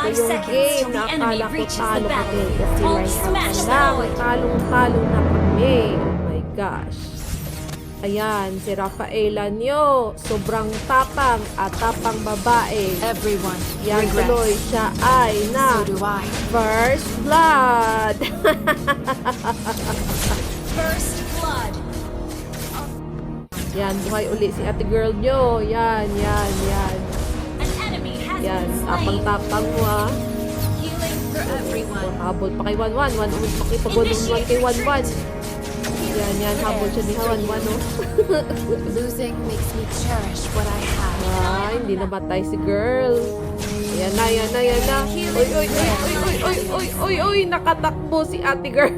yung game na akala ko talo kami kasi may talong-talo na kami. Oh my gosh. Ayan, si Rafaela nyo. Sobrang tapang at tapang babae. Everyone Yan tuloy siya ay na So do I. First Blood. First blood. Yan, buhay uli si ate girl nyo. Yan. An enemy has Yan, been slain. tapang-tapang mo ah. Healing for everyone. Habol pa kay 1-1. 1-1 pakipag-1-1 kay 1-1. Yan, habol siya ni 1-1 oh. Losing makes me cherish what I have. Ay, hindi namatay si girl. Yan na. Oy, nakatakbo si ate girl.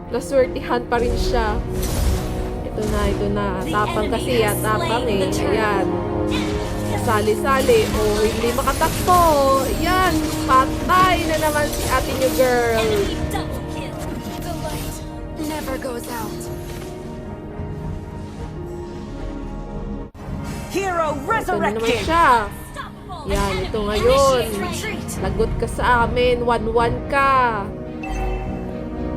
Naswertihan pa rin siya. Ito na. Tapang kasi yan, tapang eh. Ayan. Sali-sali. Oh, hindi makatakbo. Yan, patay na naman si ate niyo girl. Enemy double kill. The light never goes out. Hero Ito na naman resurrected! siya. Unstoppable. Yan, An ito enemy ngayon. initiates retreat. Lagot ka sa amin. 1-1 ka.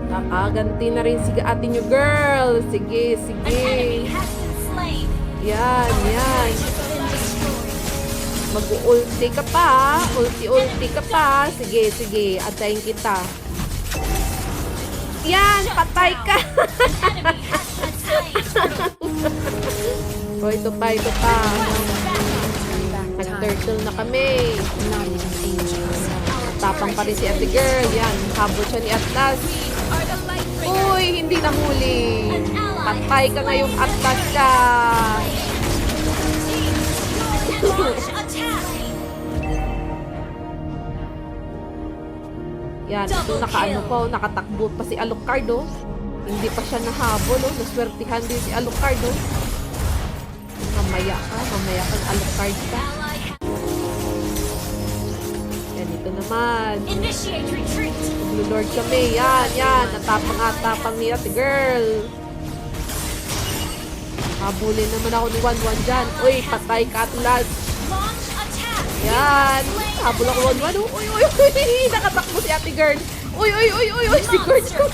Nakaganti na rin si ate niyo girl. Sige. An enemy has been slain. Yan. Has been destroyed. Mag-ulti ka pa. Ulti ka pa. Sige. Antayin kita. Yan, patay ka. An enemy has been slain. O, ito pa. Back time. Nag-turtle na kami. Not even angels. Tapang pa rin si ate girl. Yan, habol siya ni Atlas. Are the light Uy, hindi na huli. Patay ka ngayong Atlas ka. launch attack. Yan, ito nakatakbo pa si Alucard, oh. Hindi pa siya nahabol, oh. Naswertihan din si Alucard, oh. Mamaya ka, Alucard ka. Ally has Yan, ito naman. initiate retreat. Lord kami, yan. Natapang ni ate girl. Habulin naman ako ni 1-1 dyan. Uy, patay ka, Atlas. Launch attack. Yan. Habol ako 1-1, oh. Uy. Nakatakbo si ate girl. Uy, si Gord ko.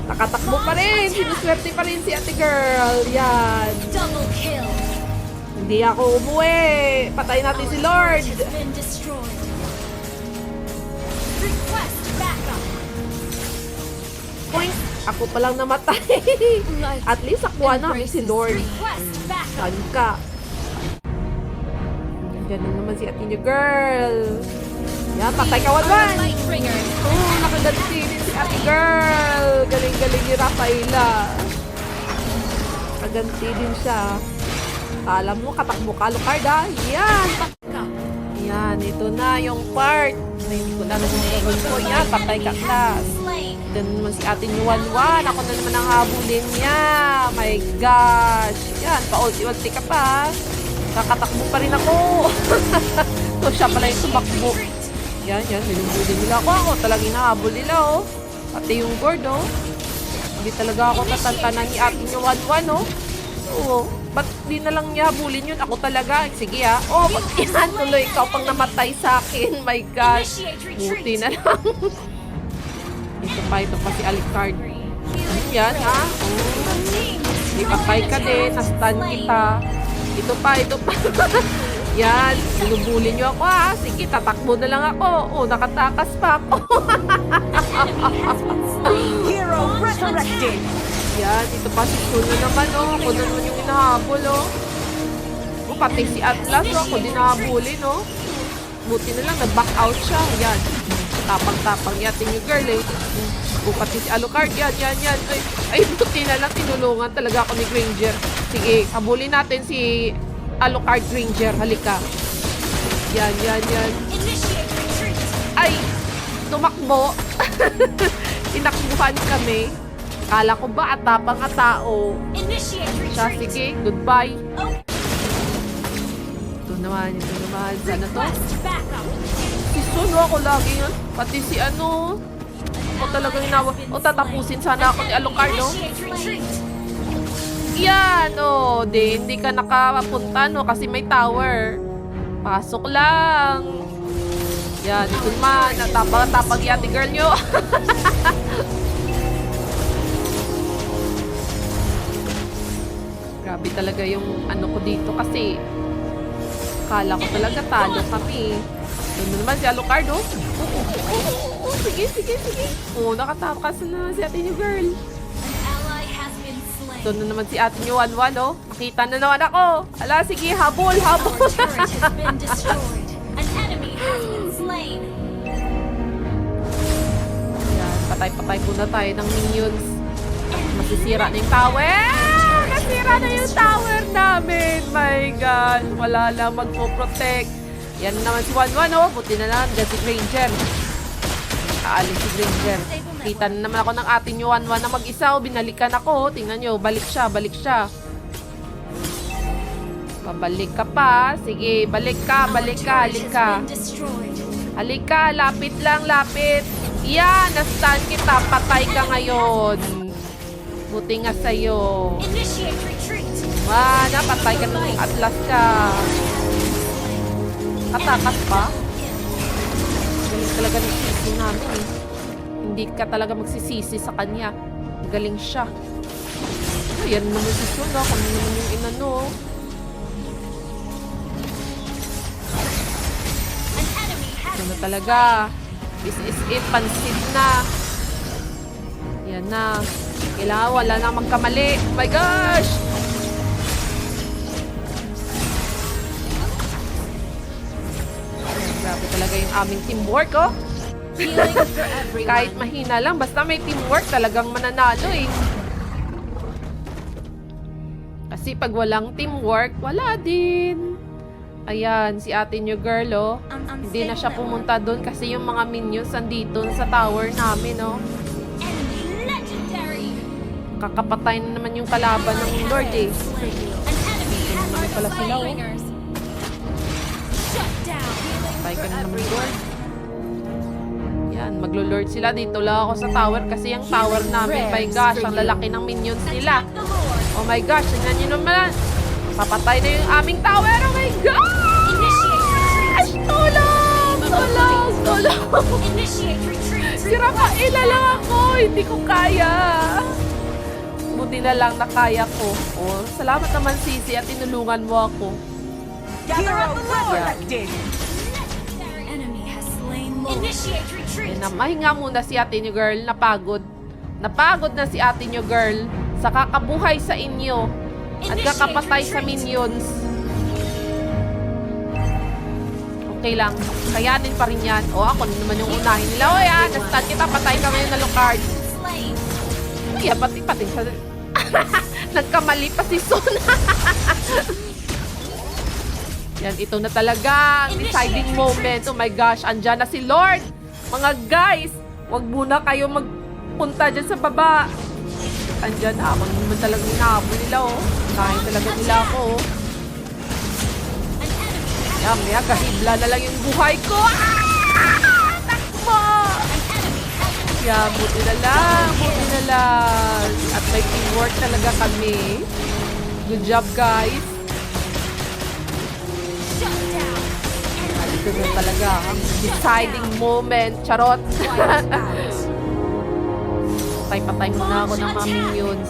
Nakatakbo pa rin. Sinuswerte pa rin si ate girl. Yan. Double kill. Hindi ako umuwi. Patay natin si Lord. Has been destroyed. Request backup. Point. Ako palang namatay. At least nakuha namin si Lord. Request backup. Saan ka? Ganun naman si ate niyo, girl. Yan, patay ka, 1-1. Lightbringer. Oh, nakaganti din si ate girl. Galing-galing ni Rafaela. Nakaganti din siya. Alam mo, katakbo ka, Lucard, ha? Yan. Yan, ito na yung part. Na hindi ko na nagagawin ko. Yan, patay ka, class. Slain. Ito naman si ate niyo, 1-1. Ako na naman ang habulin niya. My gosh. Yan, paulti-ulti ka pa. Kakatakbo pa rin ako. So, siya pala yung tumakbo. Yan, hinubuli nila ako. Ako talagang hinahabol nila, oh. Pati yung board, oh. Hindi talaga ako tatantanan ni ate niyo 1-1, oh. Oo. Ba't di na lang niya habulin yun? Ako talaga. Sige, ah. Oh, ba't yan? Tuloy, ikaw pang namatay sa akin. My gosh. Buti na lang. ito pa si Alucard. Yan, ha? Hindi patay ka din. Nastan kita. Ito pa. Yan, binubuli niyo ako, ha? Sige, tatakbo na lang ako. Oh, nakatakas pa ako. Hero resurrected! Yan, ito pa si Suno naman, oh. Ako naman yung hinahabol, oh. Oh, pati si Atlas, oh. Ako din nahabulin, oh. Buti na lang, nag-back out siya. Yan. Tapang-tapang yatin yung girl, eh. Oh, pati si Alucard. Yan. Ay, buti na lang. Tinulungan talaga ako ni Granger. Sige, habulin natin si Alucard Granger. Halika. Yan. Initiate retreat. Ay, tumakbo. Tinakbuhan kami. Kala ko ba atapang nga tao? Initiate Siya, retreat. sige, goodbye. Oh, Ito naman. Sana to? request backup. Si Suno ako lagi yun. Pati si ano. Ako talagang hinawa. O, tatapusin sana ako ni Alucard, no? Initiate retreat. Yan, o. Hindi ka nakapunta, no? Kasi may tower. Pasok lang. Yan, ito naman. Natapag-tapag yati girl nyo. Grabe talaga yung ano ko dito kasi kala ko talaga talo kami. Doon naman si Alucard, oh. Sige. Oh, nakatakas na si ate niyo, girl. An ally has been slain. Doon na naman si ate niyo, 1-1, oh. Nakita na naman ako. Ala, sige, habol. Our turret has been destroyed. An enemy has been slain. Yan, patay-patay muna tayo ng minions. Masisira na yung tower. Nasira na yung tower namin. My God. Wala na magpo-protect. Yan naman si 1-1, oh. Buti na lang. Dyan si Granger. Aalis si Granger. Kita na naman ako ng atin yung 1-1 na mag-isa. Oh. Binalikan ako. Tingnan nyo. Balik siya. Pabalik ka pa. Sige, balik ka. Our turret Halik has ka. been destroyed. Halika, lapit lang, lapit. Yan, nastan kita. Patay ka ngayon. Buti nga sa'yo. Initiate retreat. Napatay ka ng atlas ka. Katakas pa? Galing talaga ng sisi namin eh. Hindi ka talaga magsisisi sa kanya. Galing siya. Ayan naman si Sun, ah. Kung naman yung inano. An enemy has Ito na been talaga. This is it. Pansid na. Yan na. Kailangan wala na magkamali. Oh my gosh! Ayan, grabe talaga yung aming teamwork, oh. Healing for everyone. Kahit mahina lang, basta may teamwork, talagang mananalo eh. Kasi pag walang teamwork, wala din. Ayan, si ate nyo girl, oh. Hindi na siya pumunta doon kasi yung mga minions andito sa tower namin, oh. enemy legendary. Kakapatay na naman yung kalaban ng Lord, eh. An enemy has naman pala sila, oh. slain. Shut down. Patay ka na naman, Lord. Yan, maglo-lord sila. Dito lang ako sa tower kasi yung tower namin, my gosh, ang lalaki ng minions nila. Attack the Lord. Oh my gosh, tingnan nyo naman. Papatay na yung aming tower. Oh my gosh! Initiate retreat. Tulong! Initiate retreat. Sira ka, lang ako. Hindi ko kaya. Buti na lang na kaya ko. Oh, salamat naman, Sisi, at tinulungan mo ako. Hero resurrected. Enemy has slain Lord. Initiate retreat. Na mahinga muna si ate nyo, girl. Napagod. Napagod na si ate nyo, girl. Sa kakabuhay sa inyo. At kakapatay sa minions. Okay lang. Kayanin pa rin yan. O, ako naman yung unahin nila. O, yan. Nastan kita. Patay ka ngayon na Lucard. Slain. Ay, pati sa... Nagkamali pa si Son. Yan, ito na talaga ang deciding moment. Oh my gosh, andyan na si Lord. Mga guys, wag muna kayo magpunta dyan sa baba. Andyan na ako naman talagang inaabol nila, oh. Kain talaga nila ako, oh. Yan, maya, kahibla na lang yung buhay ko. Ah! Takbo! Yeah, buti na lang. At may teamwork talaga kami. Good job, guys. Shut down. Ito na talaga ang deciding moment. Charot. Patay-patay muna ako ng mga minions.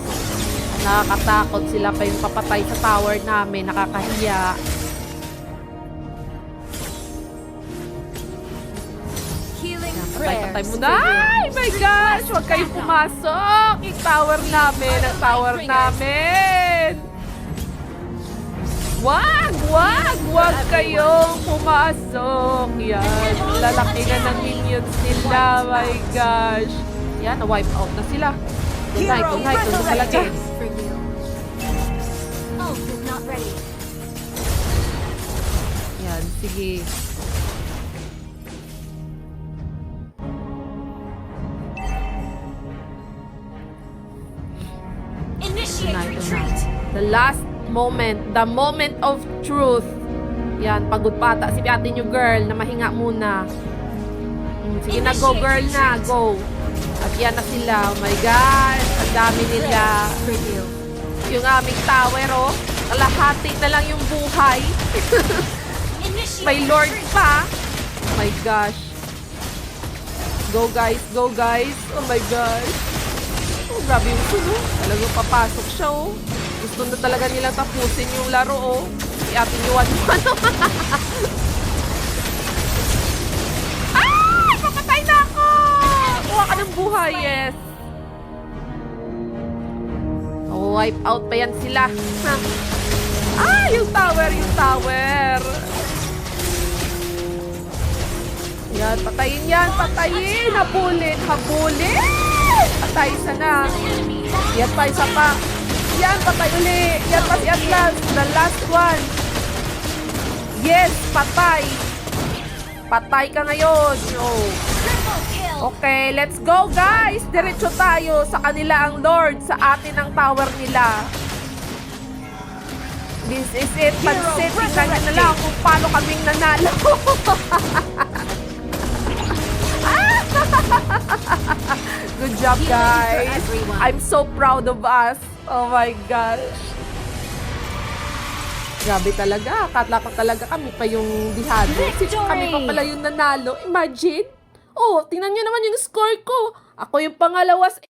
Nakakatakot sila pa yung papatay sa tower namin. Nakakahiya. Healing Patay-patay prayers. muna. Ay, my gosh! Huwag kayong pumasok. Yung tower namin. Ang tower namin. Wag kayong pumasok. Yan. Lalaki na ng minions nila. My gosh. Yan, na-wipe out na sila. Tunay Hero talaga. resurrected. For you. Ult is not ready. Yan, sige. Initiate Ito na. retreat. The last moment. The moment of truth. Yan, pagod pa ata si ate nyo girl na mahinga muna. Sige na, go girl na. Go. At yan na sila. Oh my God. Ang dami nila. For you. Yung aming tower, oh. Kalahati na lang yung buhay. Initiate may Lord pa. Oh my gosh. Go guys, go guys. Oh my gosh. Oh, grabe yung suno. Talagang papasok siya, oh. Gusto na talaga nilang tapusin yung laro, oh. Si ating Yuan. Ah! Papatay na ako! Kuha ka ng buhay, yes. Oh, wipe out pa yan sila. Ha? Ah, yung tower, yung tower. Yan, patayin yan, patayin. Habulin, habulin. Patay sana. Yan pa, isa pa. Yan, patay uli. Yan pa si Atlas. The last one. Yes, patay. Patay ka ngayon. Oh. Triple kill. Okay, let's go guys! Diretso tayo sa kanila ang Lord, sa atin ang tower nila. This is it, pansit. Tingnan nyo na lang kung paano kaming nanalo. Good job guys. I'm so proud of us. Oh my gosh. Grabe talaga. Akala ko talaga kami pa yung dihado. Kami pa pala yung nanalo. Imagine. Oh, tingnan nyo naman yung score ko. Ako yung pangalawa sa